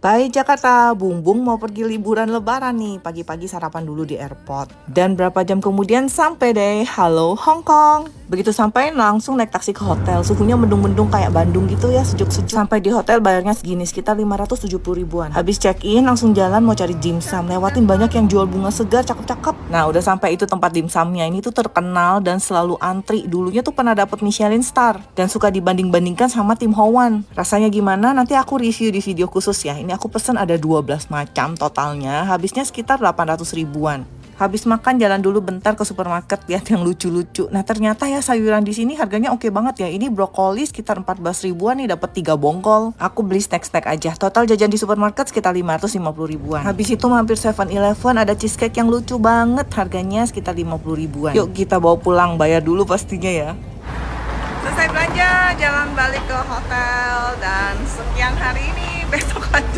Hai Jakarta, Bung Bung mau pergi liburan lebaran nih. Pagi-pagi sarapan dulu di airport. Dan berapa jam kemudian sampai deh. Halo Hong Kong. Begitu sampai langsung naik taksi ke hotel. Suhunya mendung-mendung kayak Bandung gitu ya, sejuk-sejuk. Sampai di hotel bayarnya segini, sekitar 570 ribuan. Habis check-in langsung jalan mau cari dimsum. Lewatin banyak yang jual bunga segar cakep-cakep. Nah udah sampai itu tempat dimsumnya. Ini tuh terkenal dan selalu antri. Dulunya tuh pernah dapet Michelin Star. Dan suka dibanding-bandingkan sama Tim Ho Wan. Rasanya gimana? Nanti aku review di video khusus ya. Ini aku pesen ada 12 macam totalnya, habisnya sekitar 800 ribuan. Habis makan jalan dulu bentar ke supermarket lihat yang lucu-lucu. Nah ternyata ya sayuran di sini harganya oke banget ya. Ini brokoli sekitar 14 ribuan nih dapat 3 bongkol. Aku beli snack-snack aja. Total jajan di supermarket sekitar 550 ribuan. Habis itu mampir 7-Eleven ada cheesecake yang lucu banget. Harganya sekitar 50 ribuan. Yuk kita bawa pulang, bayar dulu pastinya ya. Selesai belanja, jalan balik ke hotel dan sekian hari ini besok lanjut.